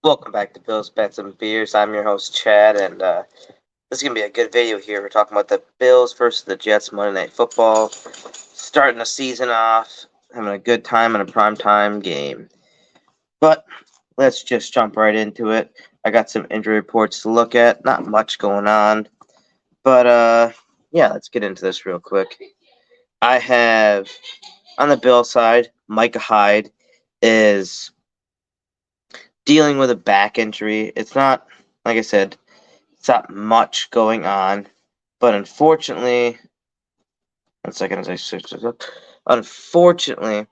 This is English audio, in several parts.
Welcome back to Bills, Bets, and Beers. I'm your host, Chad, and this is going to be a good video here. We're talking about the Bills versus the Jets Monday Night Football. Starting the season off, having a good time in a primetime game. But let's just jump right into it. I got some injury reports to look at. Not much going on. But, yeah, let's get into this real quick. I have, on the Bill side, Micah Hyde is dealing with a back injury. It's not, like I said, it's not much going on, but unfortunately, one second as I switch this up. Unfortunately,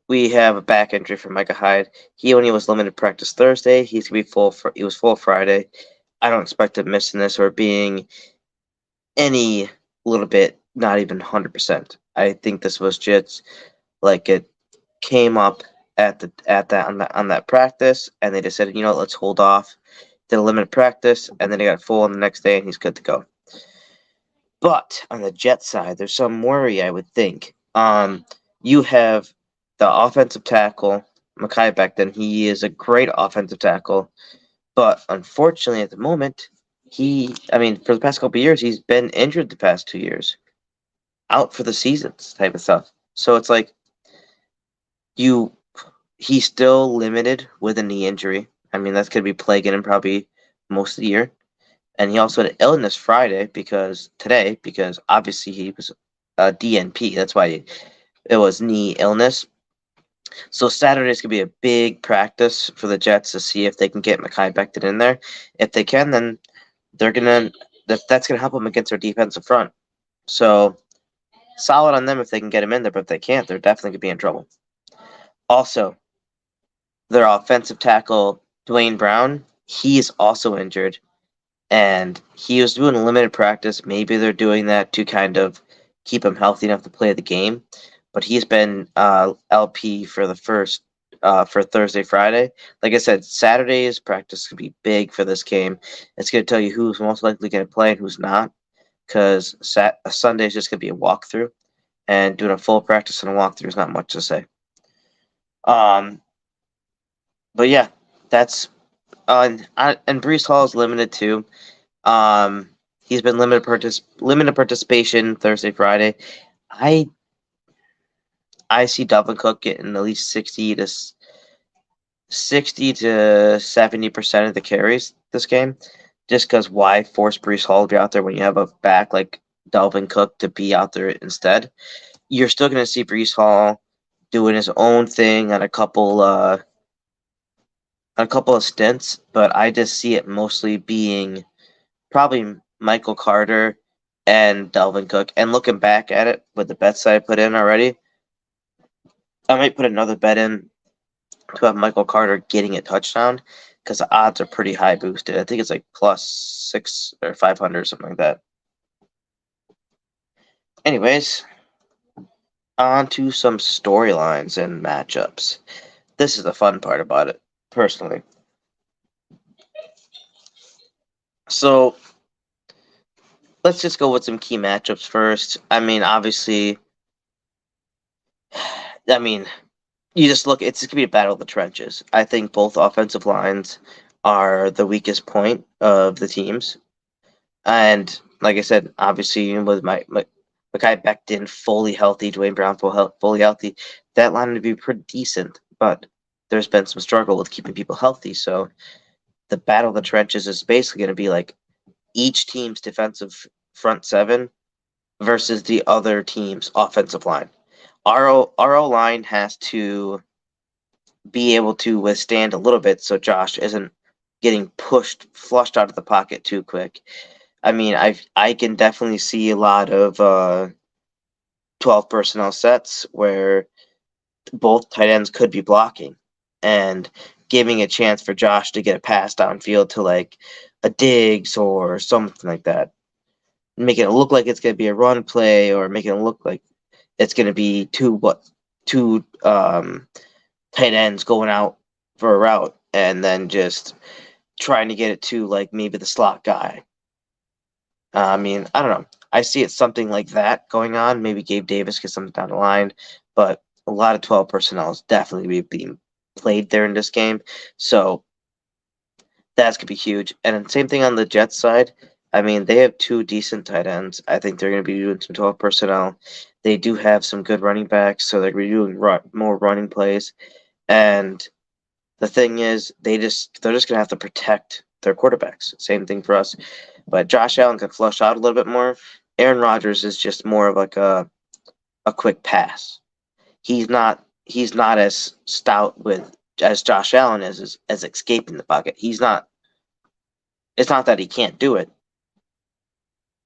we have a back injury for Micah Hyde. He only was limited practice Thursday. He's gonna be full. He was full Friday. I don't expect him missing this or being any little bit, not even 100%. I think this was just like it came up on that practice, and they just said, let's hold off. Did a limited practice, and then he got full on the next day, and he's good to go. But on the Jet side, there's some worry, I would think. You have the offensive tackle, Mekhi Becton. He is a great offensive tackle, but unfortunately, at the moment, for the past couple of years, he's been injured the past 2 years, out for the seasons type of stuff. So it's like he's still limited with a knee injury. That's going to be plaguing him probably most of the year. And he also had illness Friday because obviously he was a DNP. That's why it was knee illness. So Saturday's going to be a big practice for the Jets to see if they can get Mekhi Becton in there. If they can, then that's going to help them against their defensive front. So solid on them if they can get him in there, but if they can't, they're definitely going to be in trouble. Also, their offensive tackle, Dwayne Brown, he is also injured. And he was doing a limited practice. Maybe they're doing that to kind of keep him healthy enough to play the game. But he's been LP for the first for Thursday, Friday. Like I said, Saturday's practice could be big for this game. It's going to tell you who's most likely going to play and who's not. Because Sunday is just going to be a walkthrough. And doing a full practice and a walkthrough is not much to say. But yeah, that's and Breece Hall is limited too. He's been limited participation Thursday, Friday. I see Dalvin Cook getting at least 60 to 70% of the carries this game, just because why force Breece Hall to be out there when you have a back like Dalvin Cook to be out there instead? You're still going to see Breece Hall doing his own thing on a couple of stints, but I just see it mostly being probably Michael Carter and Dalvin Cook. And looking back at it with the bets that I put in already, I might put another bet in to have Michael Carter getting a touchdown because the odds are pretty high boosted. I think it's like +6 or 500 or something like that. Anyways, on to some storylines and matchups. This is the fun part about it, personally. So let's just go with some key matchups first. Obviously, you just look, it's going to be a battle of the trenches. I think both offensive lines are the weakest point of the teams. And like I said, obviously, with Mekhi Becton fully healthy, Dwayne Brown fully healthy, that line would be pretty decent. But there's been some struggle with keeping people healthy. So the battle of the trenches is basically going to be like each team's defensive front seven versus the other team's offensive line. Our O-line has to be able to withstand a little bit so Josh isn't getting flushed out of the pocket too quick. I can definitely see a lot of 12 personnel sets where both tight ends could be blocking and giving a chance for Josh to get a pass downfield to like a Diggs or something like that. Making it look like it's going to be a run play or making it look like it's going to be two tight ends going out for a route and then just trying to get it to like maybe the slot guy. I don't know. I see it something like that going on. Maybe Gabe Davis gets something down the line, but a lot of 12 personnel is definitely being played there in this game. So That's going to be huge. And same thing on the Jets side. I mean, they have two decent tight ends. I think they're going to be doing some 12 personnel. They do have some good running backs, so they're going to be doing more running plays. And the thing is, they're just going to have to protect their quarterbacks. Same thing for us. But Josh Allen can flush out a little bit more. Aaron Rodgers is just more of like a quick pass. He's not as stout with as Josh Allen is as escaping the pocket. He's not. It's not that he can't do it.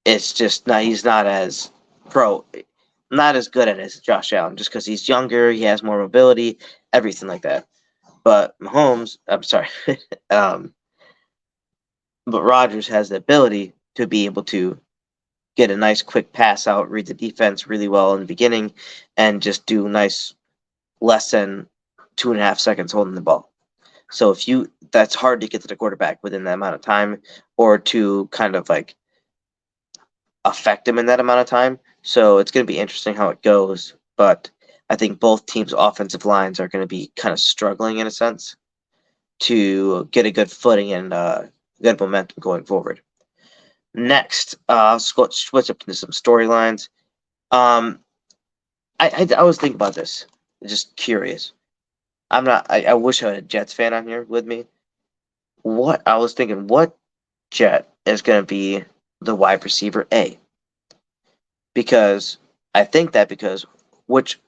It's just not. He's not as not as good at it as Josh Allen. Just because he's younger, he has more mobility, everything like that. But Mahomes, I'm sorry, um, but Rodgers has the ability to be able to get a nice quick pass out, read the defense really well in the beginning, and just do nice less than 2.5 seconds holding the ball. So that's hard to get to the quarterback within that amount of time, or to kind of like affect him in that amount of time. So it's going to be interesting how it goes. But I think both teams' offensive lines are going to be kind of struggling in a sense to get a good footing and good momentum going forward. Next, I'll switch up into some storylines. I was thinking about this, just curious. I'm not. I wish I had a Jets fan on here with me. What Jet is going to be the wide receiver A? Because I think that which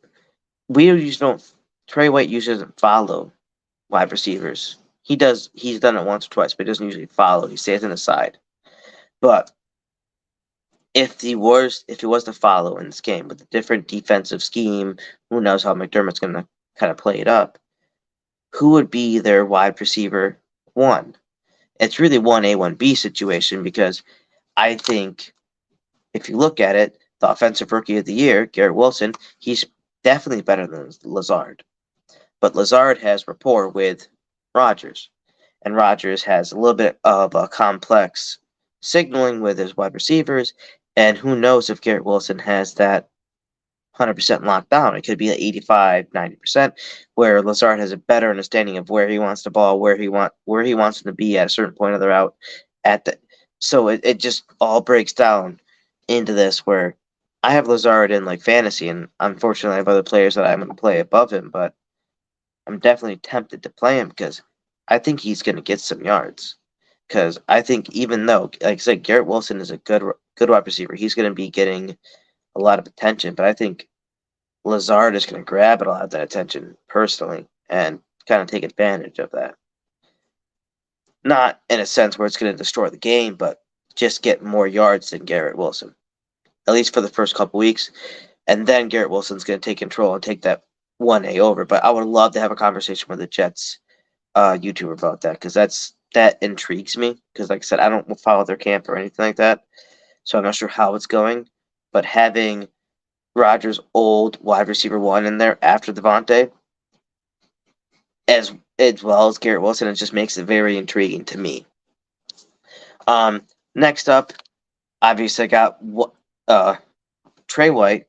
we usually don't. Trey White usually doesn't follow wide receivers. He does. He's done it once or twice, but he doesn't usually follow. He stays on the side. But if he was to follow in this game with a different defensive scheme, who knows how McDermott's going to kind of play it up? Who would be their wide receiver one? It's really 1A, 1B situation, because I think if you look at it, the offensive rookie of the year, Garrett Wilson, he's definitely better than Lazard. But Lazard has rapport with Rodgers, and Rodgers has a little bit of a complex signaling with his wide receivers, and who knows if Garrett Wilson has that 100% locked down. It could be at 85, 90%, where Lazard has a better understanding of where he wants the ball, where he wants him to be at a certain point of the route. So it just all breaks down into this where I have Lazard in like fantasy, and unfortunately I have other players that I'm going to play above him, but I'm definitely tempted to play him because I think he's going to get some yards. Because I think even though, like I said, Garrett Wilson is a good wide receiver, he's going to be getting a lot of attention, but I think Lazard is going to grab a lot of that attention personally and kind of take advantage of that. Not in a sense where it's going to destroy the game, but just get more yards than Garrett Wilson, at least for the first couple weeks. And then Garrett Wilson's going to take control and take that 1A over. But I would love to have a conversation with the Jets YouTuber about that, because that intrigues me. Because like I said, I don't follow their camp or anything like that, so I'm not sure how it's going. But having Rodgers' old wide receiver one in there after Devontae, as well as Garrett Wilson, it just makes it very intriguing to me. Next up, obviously I got Trey White,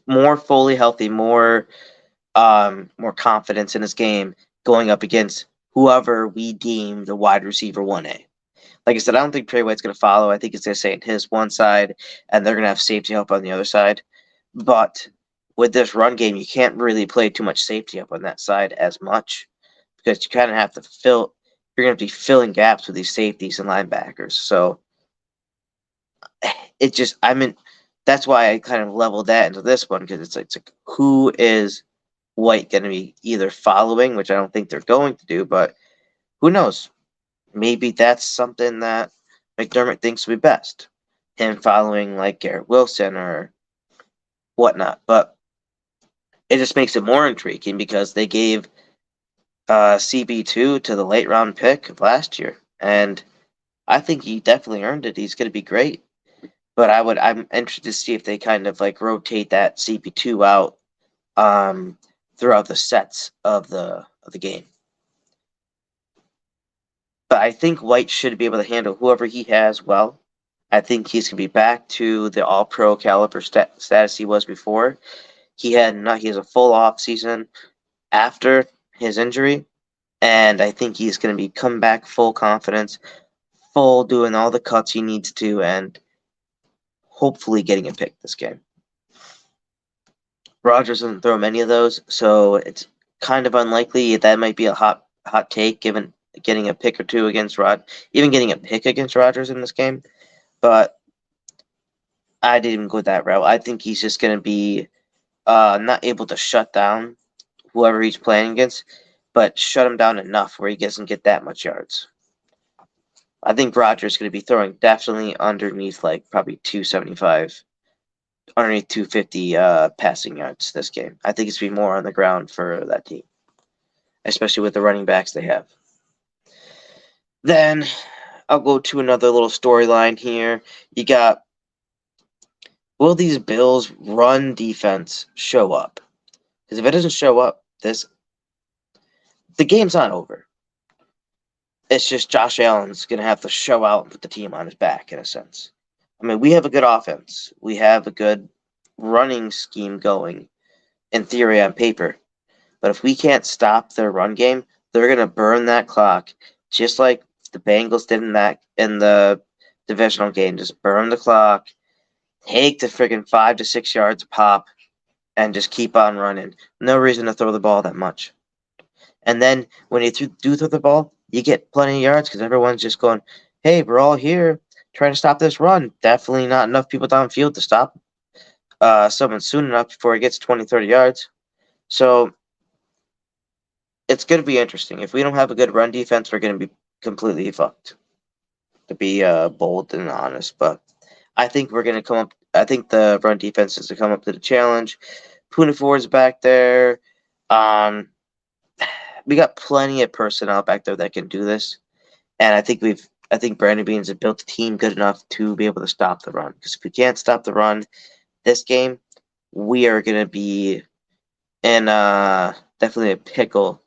more fully healthy, more confidence in his game going up against whoever we deem the wide receiver 1A. Like I said, I don't think Trey White's going to follow. I think he's going to stay on his one side, and they're going to have safety help on the other side. But with this run game, you can't really play too much safety up on that side as much, because you kind of have to you're going to be filling gaps with these safeties and linebackers. So that's why I kind of leveled that into this one, because it's like who is White going to be either following, which I don't think they're going to do, but who knows? Maybe that's something that McDermott thinks would be best, him following like Garrett Wilson or whatnot. But it just makes it more intriguing because they gave CB2 to the late round pick of last year, and I think he definitely earned it. He's going to be great. But I'm interested to see if they kind of like rotate that CB2 out throughout the sets of the game. But I think White should be able to handle whoever he has well. I think he's going to be back to the all-pro caliber status he was before. He has a full off season after his injury, And I think he's going to be come back full confidence, full doing all the cuts he needs to, and hopefully getting a pick this game. Rodgers doesn't throw many of those, so it's kind of unlikely. That might be a hot take, given getting a pick or two against even getting a pick against Rodgers in this game. But I didn't even go that route. I think he's just going to be not able to shut down whoever he's playing against, but shut him down enough where he doesn't get that much yards. I think Rodgers is going to be throwing definitely underneath like probably 275, underneath 250 passing yards this game. I think it's going to be more on the ground for that team, especially with the running backs they have. Then I'll go to another little storyline here. You got, will these Bills run defense show up? Because if it doesn't show up, the game's not over. It's just Josh Allen's going to have to show out and put the team on his back, in a sense. I mean, we have a good offense. We have a good running scheme going, in theory, on paper. But if we can't stop their run game, they're going to burn that clock, just like the Bengals did in the divisional game. Just burn the clock, take the friggin' 5 to 6 yards a pop, and just keep on running. No reason to throw the ball that much. And then when you do throw the ball, you get plenty of yards because everyone's just going, hey, we're all here trying to stop this run. Definitely not enough people downfield to stop someone soon enough before he gets 20, 30 yards. So it's going to be interesting. If we don't have a good run defense, we're going to be completely fucked, to be bold and honest. But I think we're going to come up. I think the run defense is to come up to the challenge. Poona Ford's back there. We got plenty of personnel back there that can do this, and I think Brandon Beans has built a team good enough to be able to stop the run. Because if we can't stop the run this game, we are going to be in definitely a pickle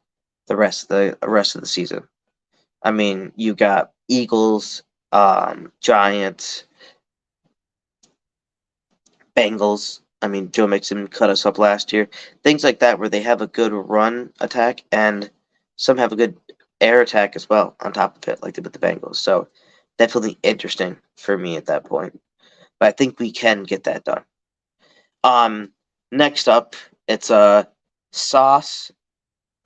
the rest of the season. I mean, you got Eagles, Giants, Bengals. I mean, Joe Mixon cut us up last year. Things like that where they have a good run attack and some have a good air attack as well on top of it, like they with the Bengals. So definitely interesting for me at that point. But I think we can get that done. Next up, it's Sauce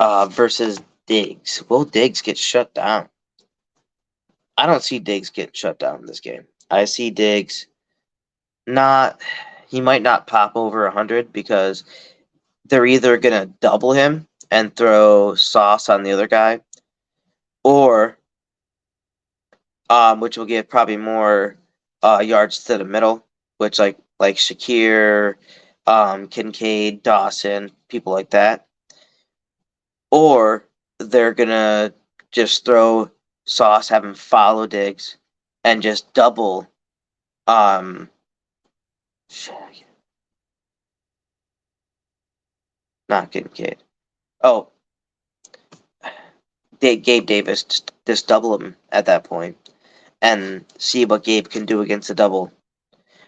versus Diggs. Will Diggs get shut down? I don't see Diggs getting shut down in this game. I see Diggs he might not pop over 100 because they're either going to double him and throw Sauce on the other guy, or which will give probably more yards to the middle, which like Shakir, Kincaid, Dawson, people like that. Or they're going to just throw Sauce, have him follow Diggs, and just double not Kincaid. Oh, Gabe Davis, just double him at that point and see what Gabe can do against the double,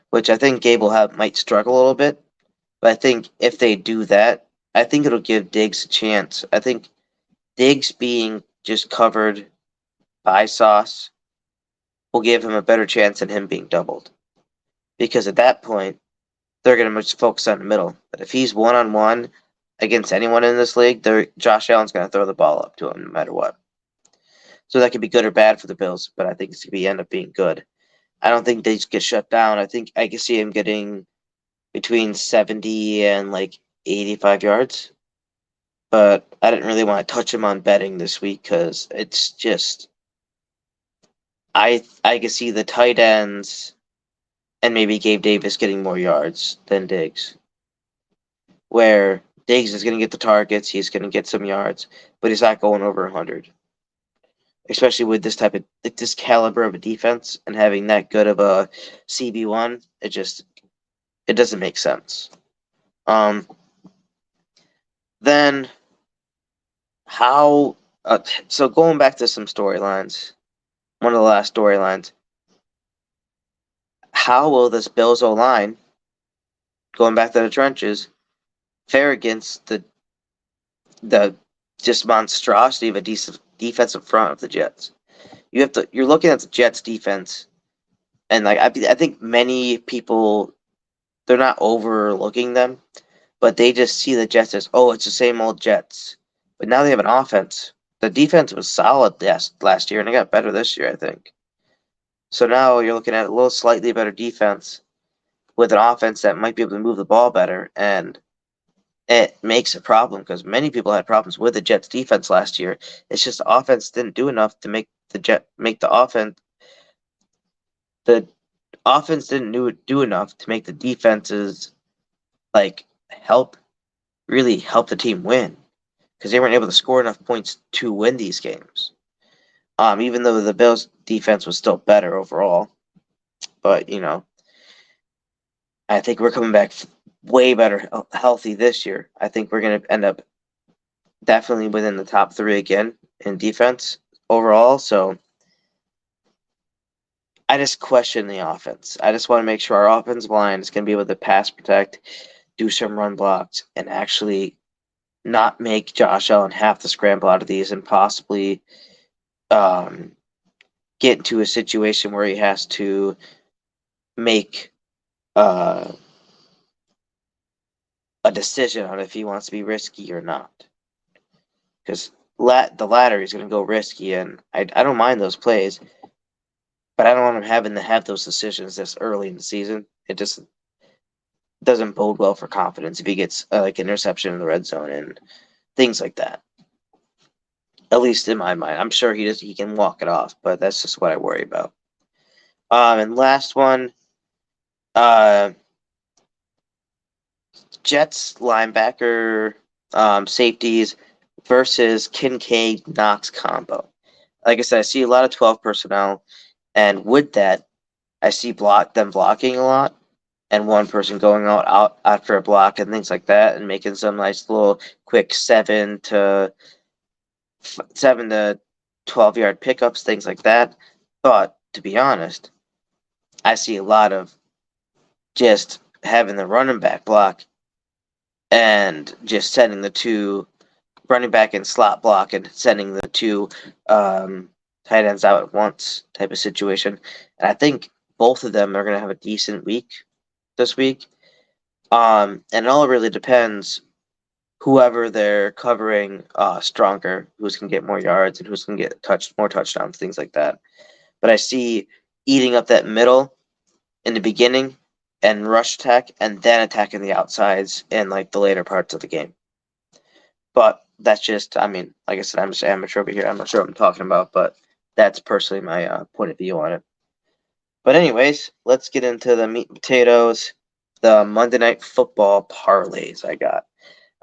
which I think Gabe might struggle a little bit. But I think if they do that, I think it'll give Diggs a chance. I think Diggs being just covered by Sauce will give him a better chance than him being doubled. Because at that point, they're going to just focus on the middle. But if he's one-on-one against anyone in this league, Josh Allen's going to throw the ball up to him no matter what. So that could be good or bad for the Bills, but I think it's going to end up being good. I don't think they get shut down. I think I can see him getting between 70 and like 85 yards. But I didn't really want to touch him on betting this week because it's just I can see the tight ends and maybe Gabe Davis getting more yards than Diggs. Where Diggs is going to get the targets, he's going to get some yards, but he's not going over 100. Especially with this this caliber of a defense and having that good of a CB1, it doesn't make sense. Then so going back to some storylines, one of the last storylines, how will this Bills O-line, going back to the trenches, fare against the just monstrosity of a decent defensive front of the Jets. You're looking at the Jets defense, and like I think many people, they're not overlooking them, but they just see the Jets as, oh, it's the same old Jets. But now they have an offense. The defense was solid last year, and it got better this year, I think. So now you're looking at a little slightly better defense with an offense that might be able to move the ball better, and it makes a problem because many people had problems with the Jets defense last year. It's just the offense didn't do enough to make the offense didn't do enough to make the defenses like really help the team win, because they weren't able to score enough points to win these games. Even though the Bills defense was still better overall, but I think we're coming back way better healthy this year. I think we're going to end up definitely within the top 3 again in defense overall. So I just question the offense. I just want to make sure our offensive line is going to be able to pass protect, do some run blocks, and actually not make Josh Allen have to scramble out of these and possibly get into a situation where he has to make a decision on if he wants to be risky or not. Because the latter, he's going to go risky, and I don't mind those plays, but I don't want him having to have those decisions this early in the season. It just doesn't bode well for confidence if he gets like interception in the red zone and things like that. At least in my mind. I'm sure he can walk it off, but that's just what I worry about. And last one, Jets linebacker safeties versus Kincaid Knox combo. Like I said, I see a lot of 12 personnel, and with that, I see them blocking a lot, and one person going out after a block and things like that, and making some nice little quick 7 to 12-yard pickups, things like that. But to be honest, I see a lot of just having the running back block and just sending the 2 running back and slot block and sending the 2 tight ends out at once type of situation. And I think both of them are going to have a decent week this week. And it all really depends whoever they're covering stronger, who's going to get more yards and who's going to get more touchdowns, things like that. But I see eating up that middle in the beginning and rush attack, and then attacking the outsides in like the later parts of the game. But that's just, like I said, I'm just amateur over here. I'm not sure what I'm talking about, but that's personally my point of view on it. But anyways, let's get into the meat and potatoes, the Monday Night Football parlays I got.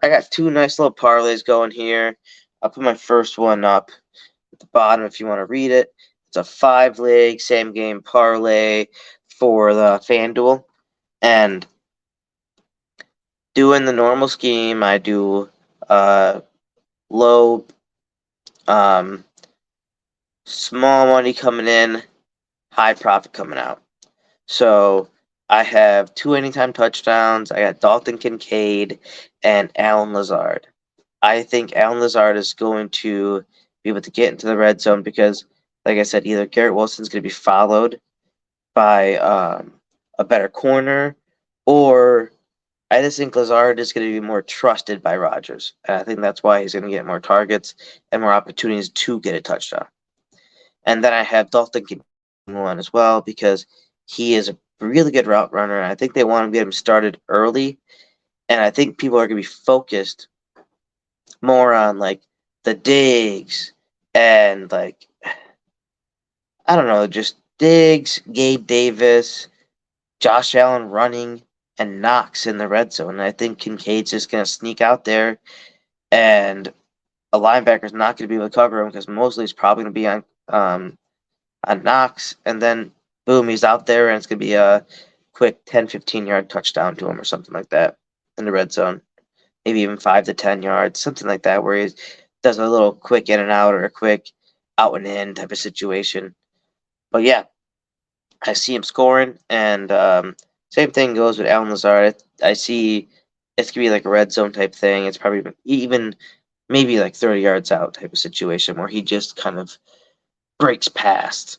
I got 2 nice little parlays going here. I'll put my first one up at the bottom if you want to read it. It's a 5-leg same game parlay for the FanDuel. And doing the normal scheme, I do low, small money coming in, high profit coming out. So I have 2 anytime touchdowns. I got Dalton Kincaid and Allen Lazard. I think Allen Lazard is going to be able to get into the red zone because, like I said, either Garrett Wilson's going to be followed by a better corner, or I just think Lazard is going to be more trusted by Rodgers. And I think that's why he's going to get more targets and more opportunities to get a touchdown. And then I have Dalton Kincaid as well because he is a really good route runner. I think they want to get him started early. And I think people are going to be focused more on like the digs and like, I don't know, just Diggs, Gabe Davis, Josh Allen running, and Knox in the red zone. And I think Kincaid's just going to sneak out there, and a linebacker's not going to be able to cover him because mostly he's probably going to be on Knox. And then, boom, he's out there, and it's going to be a quick 10, 15-yard touchdown to him or something like that in the red zone. Maybe even 5 to 10 yards, something like that, where he does a little quick in and out or a quick out and in type of situation. But yeah, I see him scoring, and same thing goes with Allen Lazard. I see it's going to be like a red zone type thing. It's probably even maybe like 30 yards out type of situation where he just kind of breaks past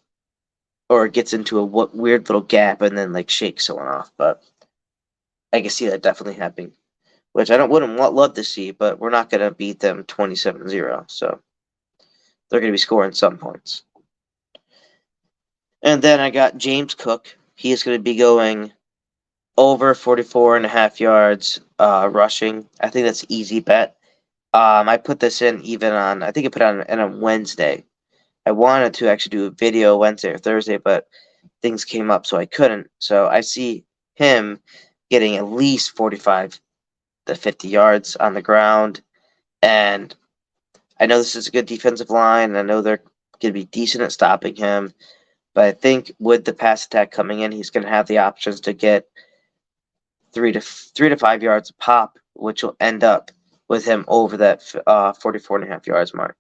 or gets into a weird little gap and then like shakes someone off. But I can see that definitely happening, which I wouldn't love to see, but we're not going to beat them 27-0. So they're going to be scoring some points. And then I got James Cook. He is going to be going over 44.5 yards rushing. I think that's an easy bet. I put this in even on, I think I put it on Wednesday. I wanted to actually do a video Wednesday or Thursday, but things came up, so I couldn't. So I see him getting at least 45 to 50 yards on the ground. And I know this is a good defensive line, and I know they're going to be decent at stopping him. But I think with the pass attack coming in, he's going to have the options to get 3 to 5 yards a pop, which will end up with him over that 44.5 yards mark.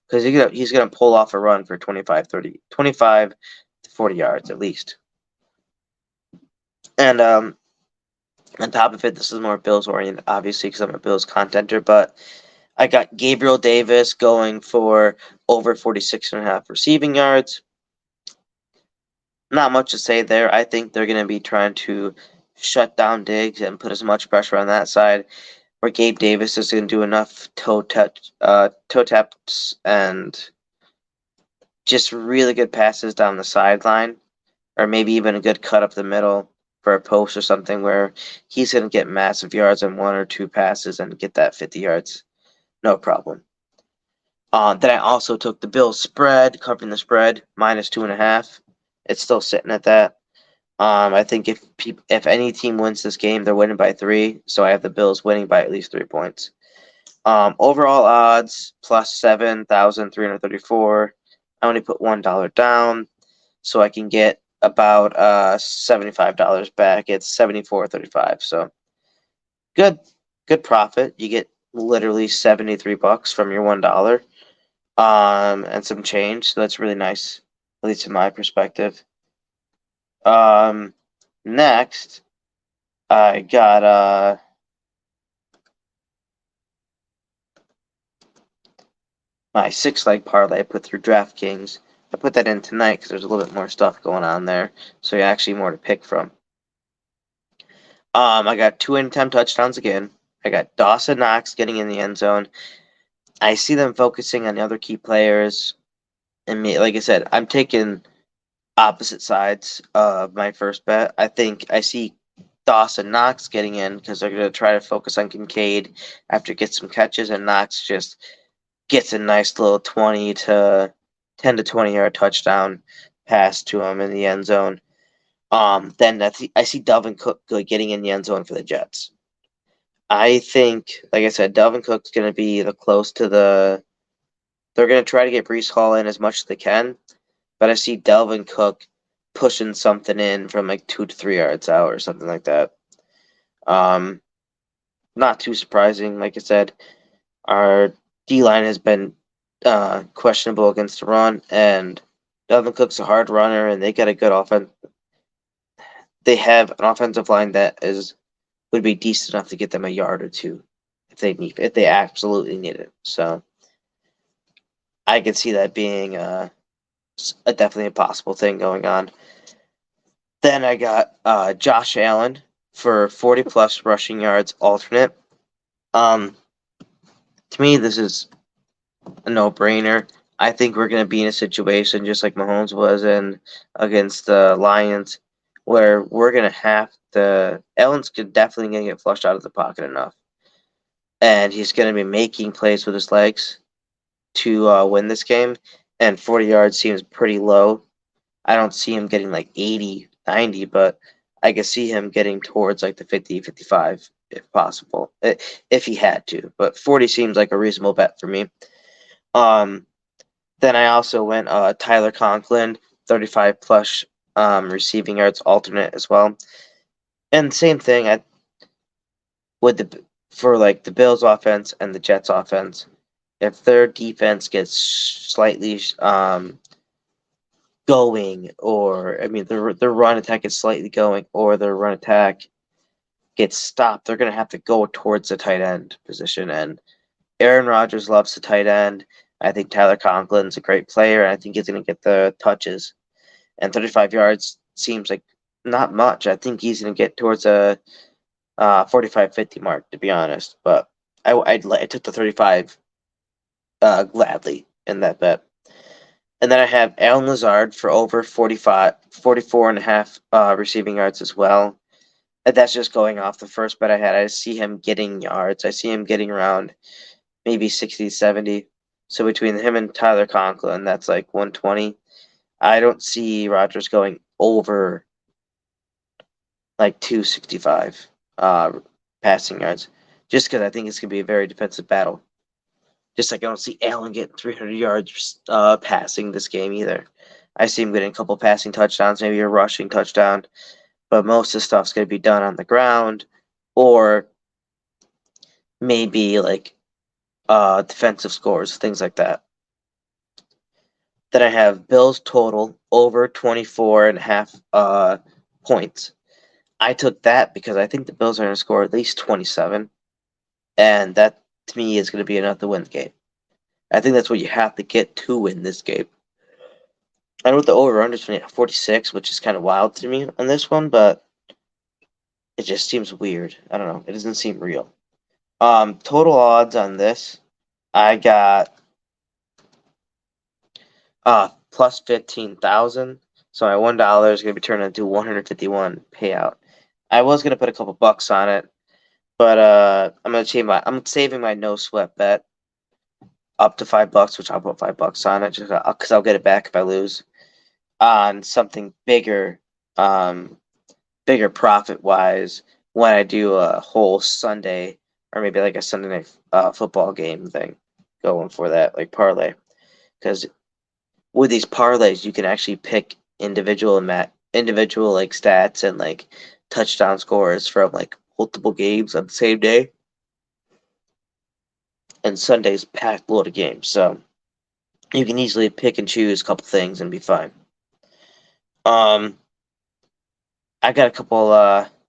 Because he's going to pull off a run for 25 to 40 yards at least. And on top of it, this is more Bills oriented, obviously, because I'm a Bills contenter. But I got Gabriel Davis going for over 46.5 receiving yards. Not much to say there. I think they're going to be trying to shut down Diggs and put as much pressure on that side, where Gabe Davis is going to do enough toe taps and just really good passes down the sideline, or maybe even a good cut up the middle for a post or something where he's going to get massive yards on 1 or 2 passes and get that 50 yards. No problem. Then I also took the Bills spread, covering the spread, minus 2.5. It's still sitting at that. I think if any team wins this game, they're winning by 3. So I have the Bills winning by at least 3 points. Overall odds plus 7,334. I only put $1 down, so I can get about $75 back. It's $74.35. So good profit. You get literally $73 from your $1. And some change. So that's really nice, at least in my perspective. Next, I got my 6-leg parlay I put through DraftKings. I put that in tonight because there's a little bit more stuff going on there, so you actually more to pick from. I got 2 in-10 touchdowns again. I got Dawson Knox getting in the end zone. I see them focusing on the other key players. And me, like I said, I'm taking opposite sides of my first bet. I think I see Dawson Knox getting in because they're going to try to focus on Kincaid after get some catches, and Knox just gets a nice little 10 to 20 yard touchdown pass to him in the end zone. Then I see Dalvin Cook getting in the end zone for the Jets. I think, like I said, Dalvin Cook's going to be close to the. They're going to try to get Breece Hall in as much as they can, but I see Dalvin Cook pushing something in from like 2 to 3 yards out or something like that. Not too surprising. Like I said, our D-line has been questionable against the run, and Dalvin Cook's a hard runner, and they got a good offense. They have an offensive line that would be decent enough to get them a yard or 2 if they absolutely need it. So I could see that being definitely a possible thing going on. Then I got Josh Allen for 40+ rushing yards alternate. To me, this is a no-brainer. I think we're going to be in a situation just like Mahomes was in against the Lions, where we're going to have to. Allen's definitely going to get flushed out of the pocket enough, and he's going to be making plays with his legs to win this game. And 40 yards seems pretty low. I don't see him getting like 80, 90, but I can see him getting towards like the 50, 55 if possible, if he had to. But 40 seems like a reasonable bet for me. Then I also went Tyler Conklin, 35+ receiving yards alternate as well. And same thing for like the Bills offense and the Jets offense. If their defense gets slightly going, or their run attack is slightly going, or their run attack gets stopped, they're going to have to go towards the tight end position, and Aaron Rodgers loves the tight end. I think Tyler Conklin's a great player, and I think he's going to get the touches. And 35 yards seems like not much. I think he's going to get towards a 45, 50 mark, to be honest. But I took the 35 gladly in that bet. And then I have Alan Lazard for over 44 and a half receiving yards as well. And that's just going off the first bet I had. I see him getting yards. I see him getting around maybe 60, 70. So between him and Tyler Conklin, that's like 120. I don't see Rodgers going over like 265 passing yards, just because I think it's going to be a very defensive battle. Just like I don't see Allen getting 300 yards passing this game either. I see him getting a couple passing touchdowns, maybe a rushing touchdown, but most of the stuff's going to be done on the ground or maybe like defensive scores, things like that. Then I have Bills total over 24 and a half points. I took that because I think the Bills are going to score at least 27, and that to me is going to be enough to win the game. I think that's what you have to get to win this game. I know the over-under is 46, which is kind of wild to me on this one, but it just seems weird. I don't know. It doesn't seem real. Total odds on this, I got plus 15,000. So my $1 is going to be turned into 151 payout. I was going to put a couple bucks on it, but I'm saving my no sweat bet up to $5, which I'll put $5 on it just because I'll get it back if I lose on something bigger, bigger profit wise when I do a whole Sunday or maybe like a Sunday night football game thing going for that like parlay, because with these parlays you can actually pick individual like stats and like touchdown scores from like multiple games on the same day. And Sunday's packed load of games, so you can easily pick and choose a couple things and be fine. I got a couple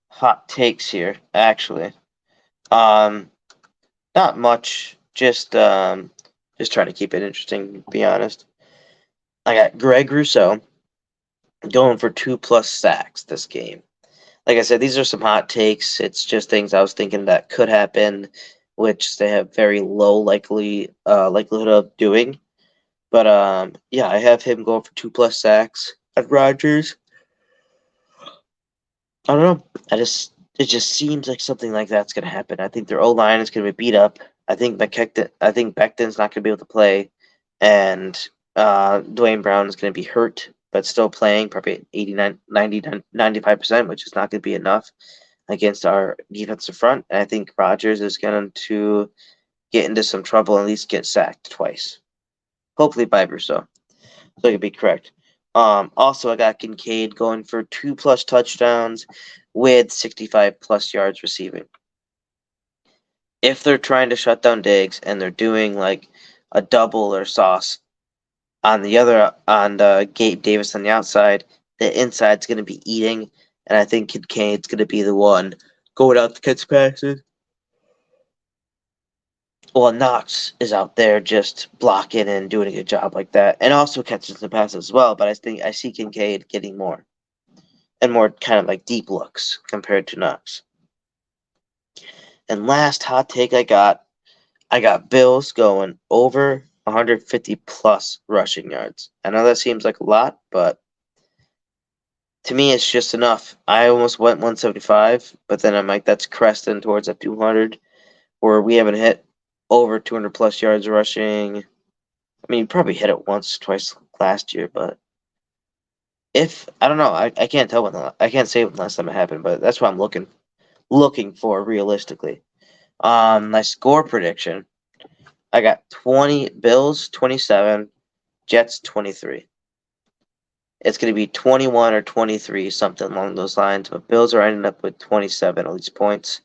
hot takes here, actually. Not much, just trying to keep it interesting, to be honest. I got Greg Rousseau going for 2+ sacks this game. Like I said, these are some hot takes. It's just things I was thinking that could happen, which they have very low likelihood of doing. But yeah, I have him going for 2+ sacks at Rodgers. I don't know. It just seems like something like that's gonna happen. I think their O line is gonna be beat up. I think Becton's not gonna be able to play, and Dwayne Brown is gonna be hurt, but still playing probably 89, 90, 95%, which is not gonna be enough against our defensive front. And I think Rodgers is going to get into some trouble and at least get sacked twice. Hopefully by Rousseau. So I could be correct. Also, I got Kincaid going for 2+ touchdowns with 65+ yards receiving. If they're trying to shut down Diggs and they're doing like a double or sauce on the Gabe Davis on the outside, the inside's going to be eating, and I think Kincaid's going to be the one going out to catch passes. Well, Knox is out there just blocking and doing a good job like that, and also catching some passes as well. But I see Kincaid getting more and more kind of like deep looks compared to Knox. And last hot take I got Bills going over 150+ rushing yards. I know that seems like a lot, but to me it's just enough. I almost went 175, but then I'm like, that's cresting towards a 200, where we haven't hit over 200+ yards rushing. I mean, you probably hit it once, twice last year, but I don't know, I can't tell I can't say when the last time it happened, but that's what I'm looking for realistically. My score prediction, I got Bills 27, Jets 23. It's going to be 21 or 23, something along those lines, but Bills are ending up with 27 at least points.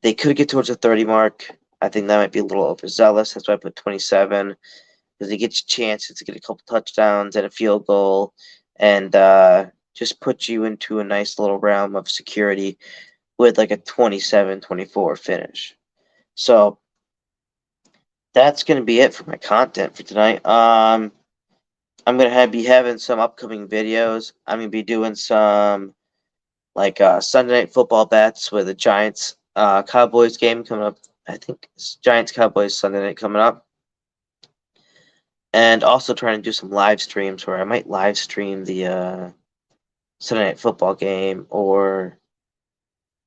They could get towards the 30 mark. I think that might be a little overzealous. That's why I put 27, because it gets you chances to get a couple touchdowns and a field goal, and just put you into a nice little realm of security with like a 27-24 finish. So that's gonna be it for my content for tonight. I'm gonna be having some upcoming videos. I'm gonna be doing some like Sunday night football bets with the Giants Cowboys game coming up. I think it's Giants Cowboys Sunday night coming up. And also trying to do some live streams where I might live stream the Sunday night football game, or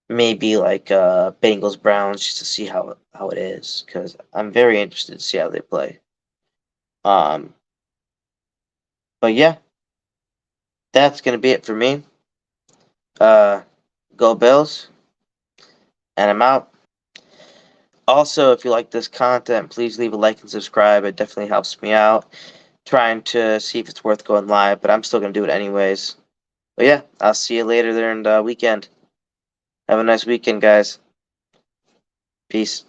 maybe like Bengals Browns, just to see how it is, because I'm very interested to see how they play. Um, but yeah, that's gonna be it for me. Go Bills, and I'm out. Also, if you like this content, please leave a like and subscribe. It definitely helps me out. Trying to see if it's worth going live, but I'm still gonna do it anyways. But yeah, I'll see you later there in the weekend. Have a nice weekend, guys. Peace.